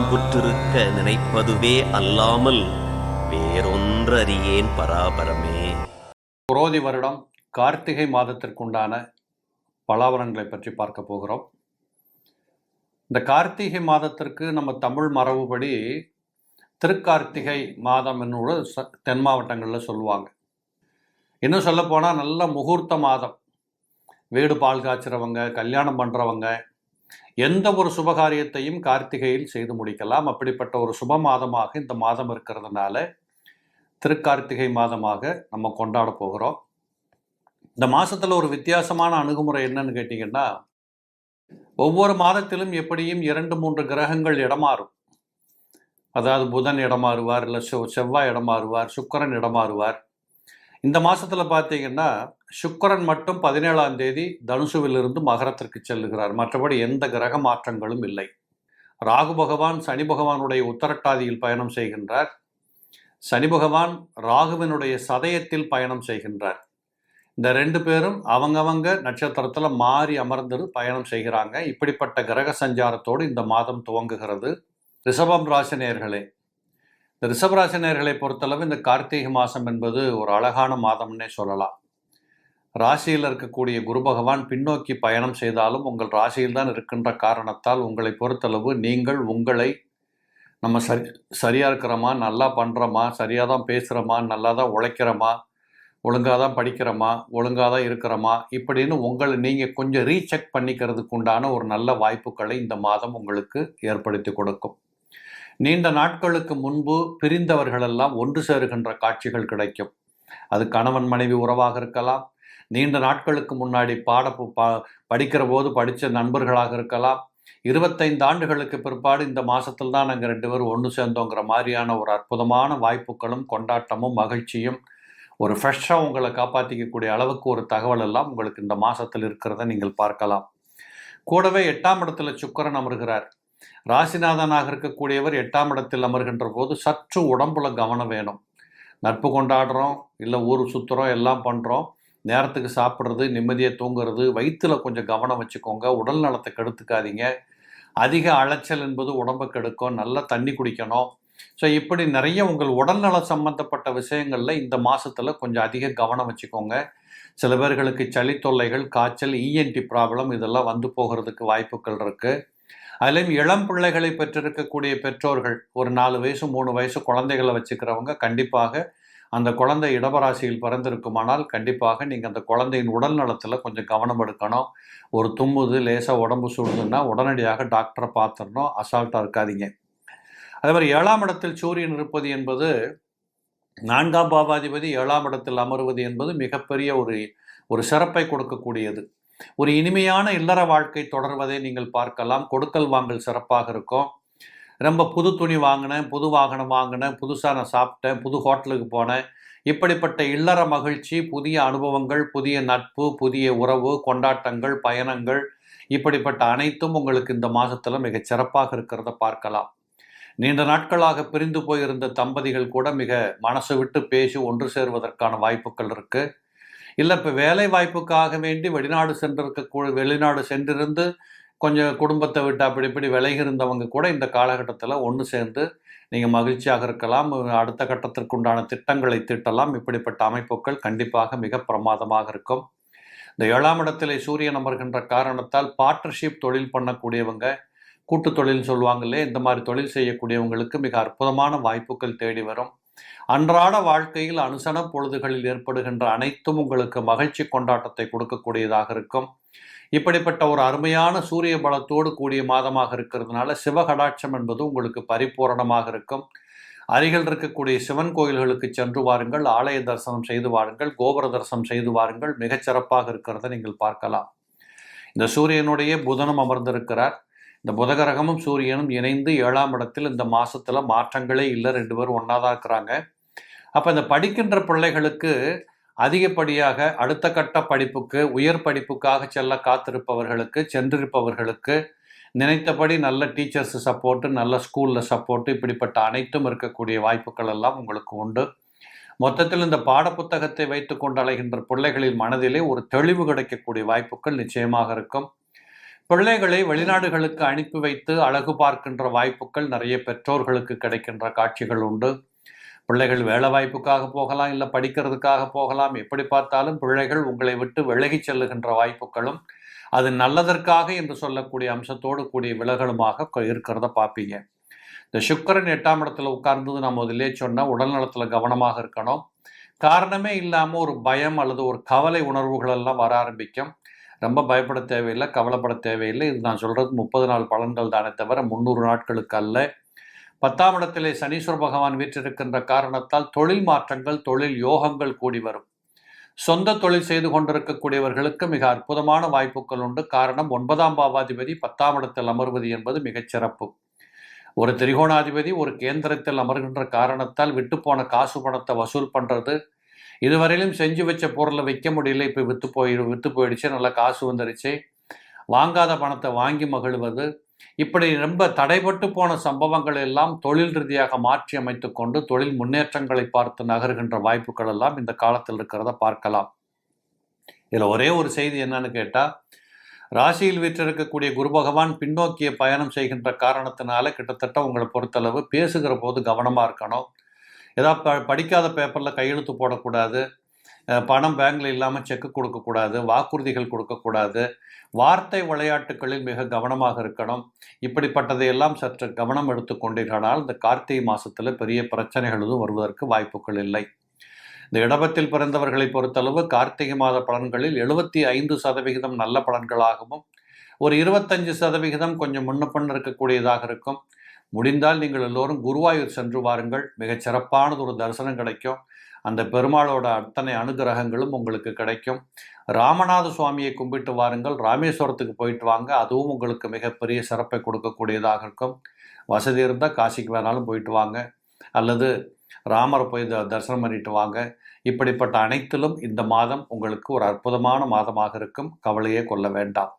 இன்புற்றிருக்க நினைப்பதுவே அல்லாமல் வேறொன்றறியேன் பராபரமே. குரோதி வருடம் கார்த்திகை மாதத்திற்குண்டான பலாபலன்களை பற்றி பார்க்க போகிறோம். இந்த கார்த்திகை மாதத்திற்கு நம்ம தமிழ் மரபுபடி திருக்கார்த்திகை மாதம் என்னோட தென் மாவட்டங்களில் சொல்லுவாங்க. இன்னும் சொல்லப்போனால் நல்ல முகூர்த்த மாதம். வீடு பால் காய்ச்சிறவங்க, கல்யாணம் பண்ணுறவங்க, எந்த ஒரு சுபகாரியத்தையும் கார்த்திகையில் செய்து முடிக்கலாம். அப்படிப்பட்ட ஒரு சுப மாதமாக இந்த மாதம் இருக்கிறதுனால திருக்கார்த்திகை மாதமாக நம்ம கொண்டாட போகிறோம். இந்த மாதத்தில் ஒரு வித்தியாசமான அணுகுமுறை என்னன்னு கேட்டிங்கன்னா, ஒவ்வொரு மாதத்திலும் எப்படியும் 2-3 கிரகங்கள் இடமாறும். அதாவது புதன் இடமாறுவார், இல்லை செவ்வாய் இடமாறுவார், சுக்கிரன் இடமாறுவார். இந்த மாதத்தில் பார்த்தீங்கன்னா சுக்கிரன் மட்டும் 17ஆம் தேதி தனுசுவிலிருந்து மகரத்திற்கு செல்லுகிறார். மற்றபடி எந்த கிரக மாற்றங்களும் இல்லை. ராகு பகவான் சனி பகவானுடைய உத்தரட்டாதியில் பயணம் செய்கின்றார். சனி பகவான் ராகுவினுடைய சதயத்தில் பயணம் செய்கின்றார். இந்த 2 பேரும் அவங்கவங்க நட்சத்திரத்தில் மாறி அமர்ந்து பயணம் செய்கிறாங்க. இப்படிப்பட்ட கிரக சஞ்சாரத்தோடு இந்த மாதம் துவங்குகிறது. ரிஷபம் ராசி நேயர்களே, இந்த ரிஷபராசி நேயர்களை பொறுத்தளவு இந்த கார்த்திகை மாதம் என்பது ஒரு அழகான மாதம்னே சொல்லலாம். ராசியில் இருக்கக்கூடிய குரு பகவான் பின்னோக்கி பயணம் செய்தாலும் உங்கள் ராசியில் தான் இருக்கின்ற காரணத்தால் உங்களை பொறுத்தளவு நீங்கள் உங்களை நம்ம சரியாக இருக்கிறோமா, நல்லா பண்ணுறோமா, சரியாக தான் பேசுகிறோமா, நல்லா தான் உழைக்கிறோமா, ஒழுங்காக தான் படிக்கிறோமா, ஒழுங்காக தான் இருக்கிறோமா, இப்படின்னு உங்களை நீங்கள் கொஞ்சம் ரீசெக் பண்ணிக்கிறதுக்கு உண்டான ஒரு நல்ல வாய்ப்புகளை இந்த மாதம் உங்களுக்கு ஏற்படுத்தி கொடுக்கும். நீண்ட நாட்களுக்கு முன்பு பிரிந்தவர்களெல்லாம் ஒன்று சேருகின்ற காட்சிகள் கிடைக்கும். அது கணவன் மனைவி உறவாக இருக்கலாம், நீண்ட நாட்களுக்கு முன்னாடி படிக்கிற போது படித்த நண்பர்களாக இருக்கலாம், 25 ஆண்டுகளுக்கு பிற்பாடு இந்த மாதத்தில் தான் நாங்கள் 2 பேரும் ஒன்று சேர்ந்தோங்கிற மாதிரியான ஒரு அற்புதமான வாய்ப்புகளும் கொண்டாட்டமும் மகிழ்ச்சியும் ஒரு ஃப்ரெஷ்ஷாக உங்களை காப்பாற்றிக்கக்கூடிய அளவுக்கு ஒரு தகவல் எல்லாம் உங்களுக்கு இந்த மாதத்தில் இருக்கிறத நீங்கள் பார்க்கலாம். கூடவே 8ஆம் இடத்துல சுக்கிரன் அமர்கிறார். ராசிநாதனாக இருக்கக்கூடியவர் 8ஆம் இடத்தில் அமர்கின்ற போது சற்று உடம்புல கவனம் வேணும். நட்பு கொண்டாடுறோம், இல்லை ஊர் சுற்றுறோம், எல்லாம் பண்ணுறோம், நேரத்துக்கு சாப்பிட்றது, நிம்மதியாக தூங்குறது, வயிற்றில் கொஞ்சம் கவனம் வச்சுக்கோங்க. உடல் நலத்தை கெடுத்துக்காதீங்க. அதிக அலைச்சல் என்பது உடம்பை கெடுக்கும். நல்லா தண்ணி குடிக்கணும். ஸோ இப்படி நிறைய உங்கள் உடல்நல சம்பந்தப்பட்ட விஷயங்களில் இந்த மாதத்தில் கொஞ்சம் அதிக கவனம் வச்சுக்கோங்க. சில பேர்களுக்கு சளி தொல்லைகள், காய்ச்சல், இஎன்டி ப்ராப்ளம் இதெல்லாம் வந்து போகிறதுக்கு வாய்ப்புகள் இருக்குது. அதுலேயும் இளம் பிள்ளைகளை பெற்றிருக்கக்கூடிய பெற்றோர்கள், ஒரு 4 வயசு 3 வயசு குழந்தைகளை வச்சுக்கிறவங்க, கண்டிப்பாக அந்த குழந்தை இடபராசியில் பிறந்திருக்குமானால் கண்டிப்பாக நீங்கள் அந்த குழந்தையின் உடல் நலத்தில் கொஞ்சம் கவனம் எடுக்கணும். ஒரு தும்முது, லேசாக உடம்பு சுடுதுன்னா உடனடியாக டாக்டரை பார்த்துடணும். அசால்ட்டாக இருக்காதீங்க. அதே மாதிரி 7ஆம் இடத்தில் சூரியன் இருப்பது என்பது, 4ஆம் பாவாதிபதி 7ஆம் இடத்தில் அமருவது என்பது மிகப்பெரிய ஒரு சிறப்பை கொடுக்கக்கூடியது. ஒரு இனிமையான இல்லற வாழ்க்கை தொடர்வதை நீங்கள் பார்க்கலாம். கொடுக்கல் வாங்கல் சிறப்பாக இருக்கும். ரொம்ப புது துணி வாங்கினேன், புது வாகனம் வாங்கினேன், புதுசாக நான் சாப்பிட்டேன், புது ஹோட்டலுக்கு போனேன், இப்படிப்பட்ட இல்லற மகிழ்ச்சி, புதிய அனுபவங்கள், புதிய நட்பு, புதிய உறவு, கொண்டாட்டங்கள், பயணங்கள், இப்படிப்பட்ட அனைத்தும் உங்களுக்கு இந்த மாதத்தில் மிகச் சிறப்பாக இருக்கிறத பார்க்கலாம். நீண்ட நாட்களாக பிரிந்து போயிருந்த தம்பதிகள் கூட மிக மனசு விட்டு பேசி ஒன்று சேருவதற்கான வாய்ப்புகள் இருக்குது. இல்லை இப்போ வேலை வாய்ப்புக்காக வேண்டி வெளிநாடு சென்றிருந்து கொஞ்சம் குடும்பத்தை விட்டு அப்படி இப்படி விலகி இருந்தவங்க கூட இந்த காலகட்டத்தில் ஒன்று சேர்ந்து நீங்கள் மகிழ்ச்சியாக இருக்கலாம். அடுத்த கட்டத்திற்குண்டான திட்டங்களை தீட்டலாம். இப்படிப்பட்ட அமைப்புகள் கண்டிப்பாக மிக பிரமாதமாக இருக்கும். இந்த 7ஆம் இடத்திலே சூரியன் அமர்கின்ற காரணத்தால் பார்ட்னர்ஷிப் தொழில் பண்ணக்கூடியவங்க, கூட்டு தொழில் சொல்லுவாங்களே, இந்த மாதிரி தொழில் செய்யக்கூடியவங்களுக்கு மிக அற்புதமான வாய்ப்புகள் தேடி வரும். அன்றாட வாழ்க்கையில் அனுசன பொழுதுகளில் ஏற்படுகின்ற அனைத்தும் உங்களுக்கு மகிழ்ச்சி கொண்டாட்டத்தை கொடுக்கக்கூடியதாக இருக்கும். இப்படிப்பட்ட ஒரு அருமையான சூரிய பலத்தோடு கூடிய மாதமாக இருக்கிறதுனால சிவகடாட்சம் என்பது உங்களுக்கு பரிபூரணமாக இருக்கும். அருகில் இருக்கக்கூடிய சிவன் கோயில்களுக்கு சென்று வாருங்கள், ஆலய தரிசனம் செய்து வாருங்கள், கோபுர தரிசனம் செய்து வாருங்கள். மிகச்சிறப்பாக இருக்கிறத நீங்கள் பார்க்கலாம். இந்த சூரியனுடைய புதனும் அமர்ந்திருக்கிறார். இந்த புதகரகமும் சூரியனும் இணைந்து 7ஆம் இடத்தில் இந்த மாதத்தில் மாற்றங்களே இல்லை. 2 பேரும் ஒன்றா தான் இருக்கிறாங்க. அப்போ இந்த படிக்கின்ற பிள்ளைகளுக்கு அதிகப்படியாக அடுத்த கட்ட படிப்புக்கு, உயர் படிப்புக்காக செல்ல காத்திருப்பவர்களுக்கு, சென்றிருப்பவர்களுக்கு நினைத்தபடி நல்ல டீச்சர்ஸ் சப்போர்ட்டு, நல்ல ஸ்கூலில் சப்போர்ட்டு, இப்படிப்பட்ட அனைத்தும் இருக்கக்கூடிய வாய்ப்புகள் எல்லாம் உங்களுக்கு உண்டு. மொத்தத்தில் இந்த பாடப்புத்தகத்தை வைத்து கொண்டு அலைகின்ற பிள்ளைகளின் மனதிலே ஒரு தெளிவு கிடைக்கக்கூடிய வாய்ப்புகள் நிச்சயமாக இருக்கும். பிள்ளைகளை வெளிநாடுகளுக்கு அனுப்பி வைத்து அழகு பார்க்கின்ற வாய்ப்புகள் நிறைய பெற்றோர்களுக்கு கிடைக்கின்ற காட்சிகள் உண்டு. பிள்ளைகள் வேலை வாய்ப்புக்காக போகலாம், இல்லை படிக்கிறதுக்காக போகலாம். எப்படி பார்த்தாலும் பிள்ளைகள் உங்களை விட்டு விலகி செல்லுகின்ற வாய்ப்புகளும் அது நல்லதற்காக என்று சொல்லக்கூடிய அம்சத்தோடு கூடிய விலகலுமாக இருக்கிறத பார்ப்பீங்க. இந்த சுக்கிரன் 8ஆம் இடத்துல உட்கார்ந்தது நான் முதலே சொன்ன உடல் நலத்தில் கவனமாக இருக்கணும். காரணமே இல்லாமல் ஒரு பயம் அல்லது ஒரு கவலை உணர்வுகள் எல்லாம் வர ஆரம்பிக்கும். ரொம்ப பயப்பட தேவையில்லை, கவலைப்பட தேவையில்லை. இது நான் சொல்கிறது 30 நாள் பலன்கள் தானே தவிர 300 நாட்களுக்கு அல்ல. 10ஆம் இடத்திலே சனீஸ்வர பகவான் வீற்றிருக்கின்ற காரணத்தால் தொழில் மாற்றங்கள், தொழில் யோகங்கள் கூடி வரும். சொந்த தொழில் செய்து கொண்டிருக்கக்கூடியவர்களுக்கு மிக அற்புதமான வாய்ப்புகள் உண்டு. காரணம் 9ஆம் பாவாதிபதி 10ஆம் இடத்தில் அமர்வது என்பது மிகச்சிறப்பு. ஒரு திரிகோணாதிபதி ஒரு கேந்திரத்தில் அமர்கின்ற காரணத்தால் விட்டு போன காசு பணத்தை வசூல் பண்ணுறது, இதுவரையிலும் செஞ்சு வச்ச பொருளை வைக்க முடியல, இப்போ விற்று போயிடுச்சு, நல்லா காசு வந்துடுச்சு, வாங்காத பணத்தை வாங்கி மகிழ்வது, இப்படி ரொம்ப தடைபட்டு போன சம்பவங்கள் எல்லாம் தொழில் ரீதியாக மாற்றி அமைத்து கொண்டு தொழில் முன்னேற்றங்களை பார்த்து நகர்கின்ற வாய்ப்புகள் எல்லாம் இந்த காலத்தில் இருக்கிறத பார்க்கலாம். இதில் ஒரே ஒரு செய்தி என்னன்னு கேட்டால், ராசியில் வீற்றிருக்கக்கூடிய குரு பகவான் பின்னோக்கிய பயணம் செய்கின்ற காரணத்தினால கிட்டத்தட்ட உங்களை பொறுத்தளவு பேசுகிற போது கவனமாக இருக்கணும். ஏதாவது படிக்காத பேப்பரில் கையெழுத்து போடக்கூடாது, பணம் பேங்கில் இல்லாமல் செக்கு கொடுக்கக்கூடாது, வாக்குறுதிகள் கொடுக்கக்கூடாது, வார்த்தை விளையாட்டுகளில் மிக கவனமாக இருக்கணும். இப்படிப்பட்டதையெல்லாம் சற்று கவனம் எடுத்துக்கொண்டீர்களால் இந்த கார்த்திகை மாதத்தில் பெரிய பிரச்சனைகள் எதுவும் வருவதற்கு வாய்ப்புகள் இல்லை. இந்த இடபத்தில் பிறந்தவர்களை பொறுத்தளவு கார்த்திகை மாத பலன்களில் 75% நல்ல பலன்களாகவும் ஒரு 25% கொஞ்சம் முன்ன இருக்கக்கூடியதாக இருக்கும். முடிந்தால் நீங்கள் எல்லோரும் குருவாயூர் சென்று வாருங்கள். மிகச் சிறப்பானது ஒரு தரிசனம் கிடைக்கும். அந்த பெருமாளோட அத்தனை அனுகிரகங்களும் உங்களுக்கு கிடைக்கும். ராமநாத சுவாமியை கும்பிட்டு வாருங்கள். ராமேஸ்வரத்துக்கு போயிட்டு வாங்க, அதுவும் உங்களுக்கு மிகப்பெரிய சிறப்பை கொடுக்கக்கூடியதாக இருக்கும். வசதி இருந்தால் காசிக்கு வேணாலும் போயிட்டு வாங்க, அல்லது ராமரை போய் தரிசனம் பண்ணிட்டு வாங்க. இப்படிப்பட்ட அனைத்திலும் இந்த மாதம் உங்களுக்கு ஒரு அற்புதமான மாதமாக இருக்கும். கவலையே கொள்ள வேண்டாம்.